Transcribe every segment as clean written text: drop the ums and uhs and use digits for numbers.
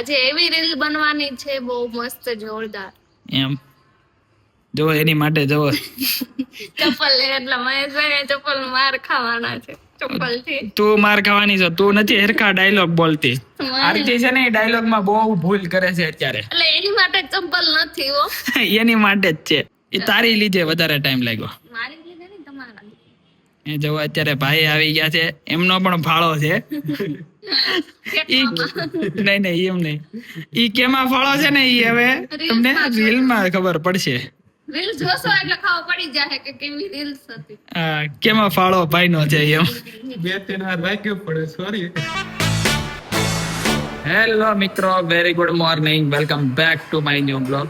આજે એવી રીલ બનવાની છે બહુ મસ્ત જોરદાર. એમ જો એની માટે જો ચપ્પલ લે એટલે મહેશભાઈ ચપ્પલ માર ખાવાના છે ચપ્પલ થી. તું માર ખાવાની છો, તું નથી હરખા ડાયલોગ બોલતી. આરતી છે ને ડાયલોગ માં બહુ ભૂલ કરે છે અત્યારે. એટલે એની માટે ચપ્પલ નથી હો. એની માટે જ છે. એ તારી લીધે વધારે ટાઈમ લાગ્યો. મારી લીધે નહીં તમારા. એ જો અત્યારે ભાઈ આવી ગયા છે, એમનો પણ ફાળો છે. નહીં એમ નહીં, ઈ કેમાં ફાળો છે ને ઈ હવે તમને રીલ માં ખબર પડશે. રીલ જોશો એટલે ખબર પડી જાય કે કેવી રીલ્સ હતી. કેમાં ફાળો ભાઈ નો છે એમ. બે ત્રણ વાર વાગ્યું પડે, સોરી. हेलो मित्रों, very good morning, welcome back to my new blog.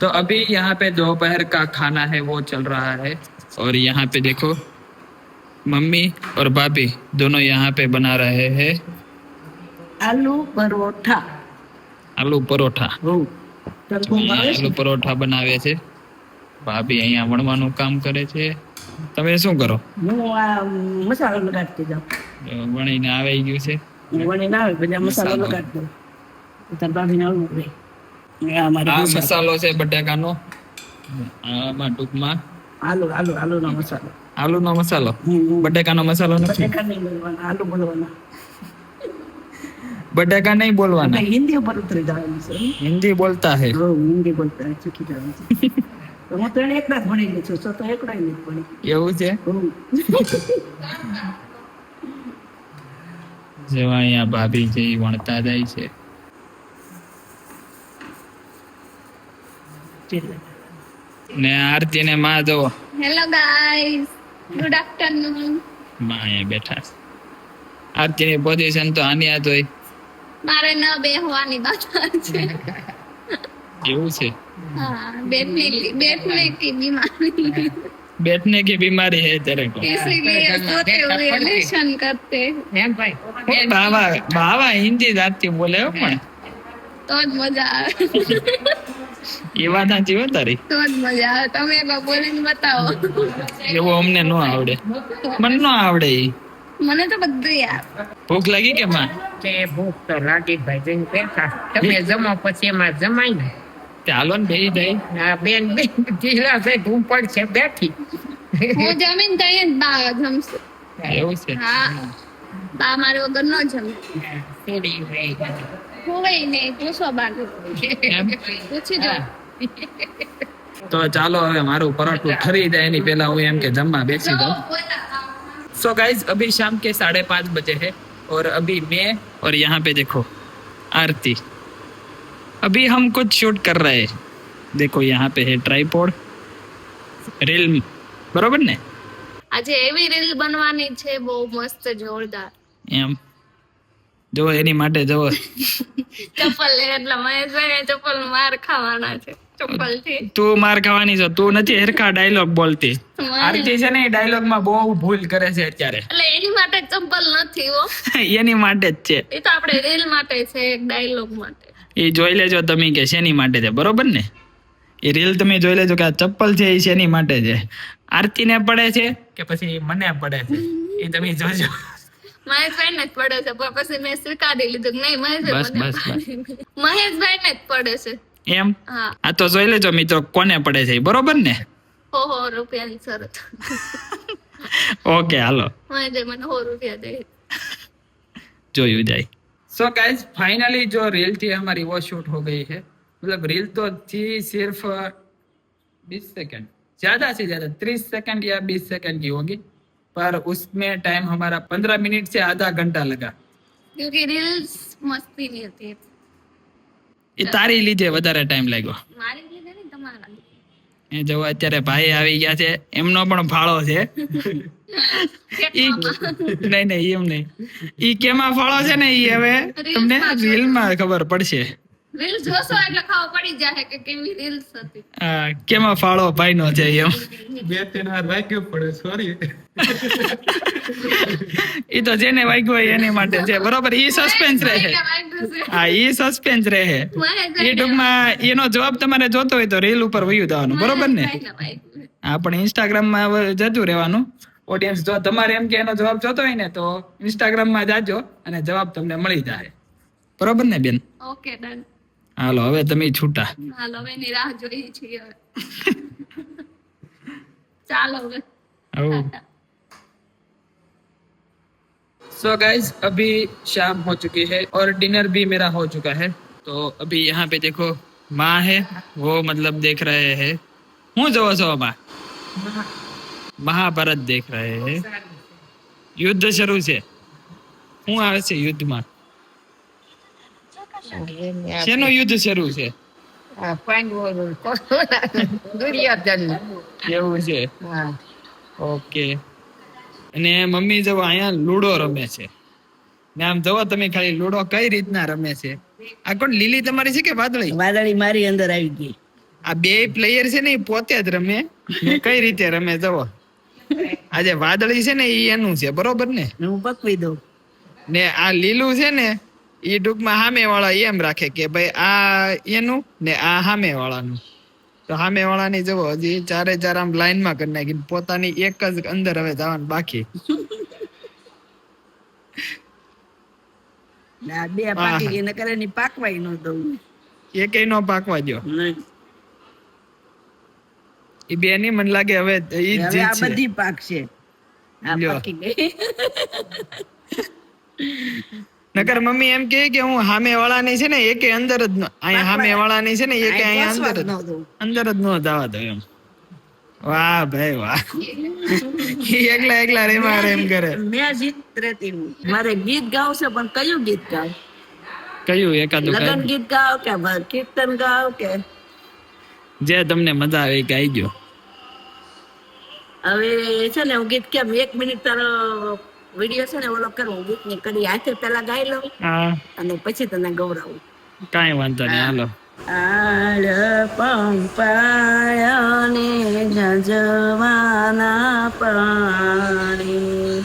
तो अभी यहाँ पे दोपहर का खाना है वो चल रहा है और यहाँ पे देखो मम्मी और भाभी दोनों यहाँ पे बना रहे हैं आलू परोठा। आलू परोठा। आलू परोठा बनावे છે ભાભી અહીંયા વણવાનું કામ કરે છે. તમે શું કરો? હું આ મસાલો લગાડતી જાઉં. વણીને આવી ગયું છે, વણીને આવે પછી મસાલો લગાડી દઉં. તાર ભાભીને આવવું જોઈએ. આ મસાલો છે બટાકાનો. આમાં ટૂંકમાં આલુનો મસાલો. આલુનો મસાલો, બટાકાનો મસાલો નથી. બટાકા નહીં બોલવાના, આલુ બોલવાના. બટાકા નહીં બોલવાના. હિન્દી ઉપર ઉતરી જવાનું છે. હિન્દી બોલતા है. હિન્દી બોલતા હે, શીખી જવાનું છે. હું તો એકલા જ ભણેલી છું, તો એકલા જ નથી ભણી. એવું છે? જેવા અહીંયા ભાભી છે ઈ વણતા જાય છે. ને આરતી ને માં જો હેલો ગાઈસ, ગુડ આફ્ટરનૂન. માં અહીંયા બેઠા છે. આરતી ની પોઝિશન તો આની આ જોઈ. મારે ન બેહવાની બાત છે. એવું છે? हाँ, बैठने की बीमारी, बैठने की बीमारी है तेरे को, इसीलिए सोते हुए लेशन करते हैं. बाबा हिंदी जाती बोले हो પણ તો જ મજા આવે. એ વાત સાચી હો તારી. તો જ મજા આવે. તમે એક બોલીને બતાવો. એવું અમને ન આવડે. મને ન આવડે ઈ. મને તો બધું યાર. ભૂખ લાગી કે માં? તે ભૂખ તો લાગી ભાઈ, જઈને બેઠા. તમે જમો પછી એમાં જમાય ને. ચાલો ને બેહી જાય. આ બેન ઢીલા છે, ધૂમ પડશે બેઠી. હું જમીન તઈ જ બા જમશે. એવું છે? હા, બા મારી વગર ન જમે. સીડી વહી ગઈ. હોય નહીં, પૂછો બાકી. એમ? પૂછી જો. તો ચાલો હવે મારું પરોઠું ઠરી જાય એની પહેલા હું એમ કે જમવા બેસી જાઉં. सो गाइज अभी शाम के 5:30 बजे है और अभी मैं और यहाँ पे देखो आरती, अभी हम कुछ शूट कर रहे हैं. देखो यहाँ पे है ट्राइपॉड, रील, बरोबर ने? આજે એવી રીલ બનવાની છે બહુ મસ્ત જોરદાર. એમ જો એની માટે જો ચપ્પલ લે એટલે મહેશભાઈ ચપ્પલ માર ખાવાના છે ચપ્પલ થી. તું માર ખાવાની છો, તું નથી હરખા ડાયલોગ બોલતી. આરતી છે ને ડાયલોગ માં બહુ ભૂલ કરે છે અત્યારે. એટલે એની માટે ચપ્પલ નથી હો. એની માટે જ છે. એ તો આપણે રીલ માટે છે, એક ડાયલોગ માટે. એ જોઈ લેજો તમે કે શેની માટે છે, બરોબર ને? એ રીલ તમે જોઈ લેજો કે આ ચપ્પલ છે એ શેની માટે છે. આરતીને પડે છે કે પછી મને પડે છે એ તમે જોજો. મહેશભાઈ ને જ પડે છે, પણ પછી મેં સ્વીકારી લીધું કે નહીં બસ, મહેશભાઈ મહેશભાઈ ને જ પડે છે. એમ? હા, આ તો જોઈ લેજો મિત્રો કોને પડે છે, બરોબર ને? હો રૂપિયાની શરત. ઓકે હાલો, મહેશભાઈ મને 100 રૂપિયા દે. જોયું જાય. सो गाइस फाइनली जो रील थी हमारी वो शूट हो गई है. मतलब रील तो थी सिर्फ 20 सेकंड, ज्यादा से ज्यादा 30 सेकंड या 20 सेकंड की होगी, पर उसमें टाइम हमारा 15 मिनट से आधा घंटा लगा. क्योंकि રીલ્સ મસ્તી ની હતી. એ તારી લીધે વધારે ટાઈમ લાગ્યો. મારી લીધે નહીં, તમારા લીધે. એ જો અત્યારે ભાઈ આવી ગયા છે, એમનો પણ ફાળો છે. નહીં એમ નહીં, ઈ કેમાં ફાળો છે ને ઈ હવે તમને રીલ માં ખબર પડશે. રીલ જોશો એટલે ખબર પડી જાય કે કેવી રીલ્સ હતી. કેમાં ફાળો ભાઈ નો છે એમ. બે ત્રણ વાર વાગ્યું પડે, સોરી. ઈ તો જેને વાગ્યું હોય એની માટે છે, બરોબર? ઈ સસ્પેન્સ રહે. હા, ઈ સસ્પેન્સ રહે. એ ટૂંકમાં એનો જવાબ તમારે જોતો હોય તો રીલ ઉપર વયું જવાનું, બરોબર ને? હા, પણ ઇન્સ્ટાગ્રામ માં જતું રહેવાનું. ઓડિયન્સ જો તમારે એમ કે એનો જવાબ જોતો હોય ને તો ઇન્સ્ટાગ્રામ માં જાજો અને જવાબ તમને મળી જાય. બરોબર ને બેન? Okay done. હાલો હવે તમે છૂટા. હાલો હવે એની રાહ જોઈએ છીએ હવે. ચાલો હવે. सो गाइस अभी शाम हो चुकी है और डिनर भी मेरा हो चुका है. तो अभी यहाँ पे देखो माँ है, वो मतलब देख रहे हैं. હું જોવો છો માં? મહાભારત દેખ રહે હે. યુદ્ધ શરૂ છે. શું આવે છે યુદ્ધમાં? શેનું યુદ્ધ શરૂ છે? આ પાંડવોનું, દુર્યોધન. એવું છે. હા. ઓકે. અને મમ્મી જો અહીંયા લૂડો રમે છે. ને આમ જોવો તમે ખાલી લૂડો કઈ રીતના રમે છે. આ કોણ લીલી તમારી છે કે વાદળી? વાદળી મારી અંદર આવી ગઈ. આ બે પ્લેયર છે ને એ પોતે જ રમે. ને કઈ રીતે રમે જોવો. આજે વાદળી છે ને એ એનું છે, બરોબર ને? હું પકવી દઉં. ને આ લીલું છે ને એ ટૂંકમાં સામે વાળા એમ રાખે કે ભાઈ આ એનું ને આ સામે વાળાનું. તો સામે વાળાની જવો હજી ચારે ચાર આમ લાઈન માં કરી નાખી, પોતાની એક જ અંદર હવે જવાનું બાકી. આ બે પાકી ગઈ નકર એની પાકવાય ન દઉં. એકેય નો પાકવા દો. નહીં. એ બે ની મને લાગે હવે ઈ જ હવે આ જીતશે. બધી પાક છે. આ લ્યો. પાકી ગઈ. નકર મમ્મી એમ કહે કે હું સામે વાળાની છે ને એકે અંદર જ અહીંયા સામે વાળાની છે ને એકે અહીંયા અંદર જ ન દઉં. અંદર જ નો જવા દો એમ. વાહ ભાઈ વાહ. ઈ એકલા એકલા રેમાં એમ કરે. મેં જીત રહેતી હું. મારે ગીત ગાવ છે પણ કયું ગીત ગાવ? કયું એકાદું લગન કાંઈ? ગીત ગાવ કે કીર્તન ગાવ કે જે તમને મજા આવે એ ગાઈ ગયો. હવે છે ને હું ગીત કેમ 1 મિનિટ તારો વિડીયો છે ને ઓલો કરું ગીત ની કરી હાથે પેલા ગાઈ લઉં હા અને પછી તને ગૌરાવું. કાંઈ વાંધો નહીં હાલો. આળ પંપાયને જજવાના પાણી,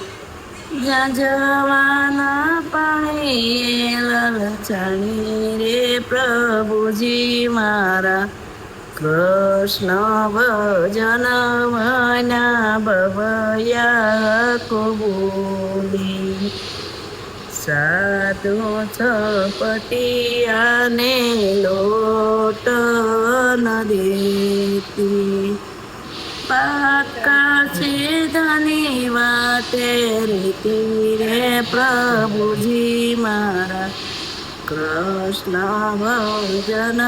જજવાના પાણી લલચાણી રે પ્રભુજી મારા, કૃષ્ણ ભજન મના બવયા કબૂલી, સાધુ છપટિયાને લોટ ન દેતી, પાકા છે ધની વાટે રીતિ રે પ્રભુજી મારા, કૃષ્ણ ભજન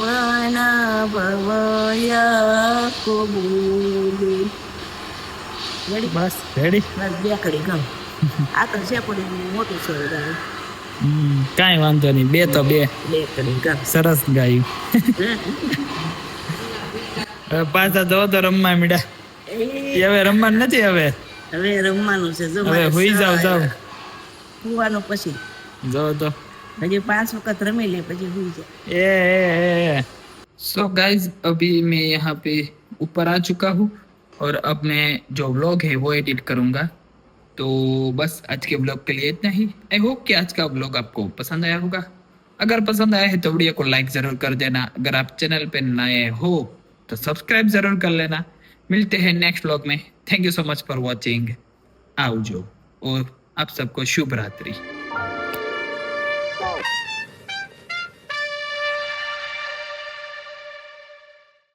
વના ભવયા કબૂલી. બસ રેડી. બસ બે કરી ગમ. આ તો છે પણ મોટું છે વધારે. કાંઈ વાંધો નહીં, બે તો બે. બે કરી ગમ. સરસ ગાયું. હવે પાછા જો તો રમવા મીડા. એ હવે રમવાનું નથી. હવે હવે રમવાનું છે. જો હવે હુઈ જાવ જાવ. સુવાનું પછી જો તો હજી 5 વખત રમી લે પછી હુઈ જાય. सो गाइज अभी मैं यहाँ पे ऊपर आ चुका हूँ और अब मैं जो व्लॉग है वो एडिट करूँगा. तो बस आज के व्लॉग के लिए इतना ही. आई होप कि आज का व्लॉग आपको पसंद आया होगा. अगर पसंद आया है तो वीडियो को लाइक जरूर कर देना. अगर आप चैनल पे नए हो तो सब्सक्राइब जरूर कर लेना. मिलते हैं नेक्स्ट व्लॉग में. Thank you so much for watching. आवजो और आप सबको शुभ रात्रि.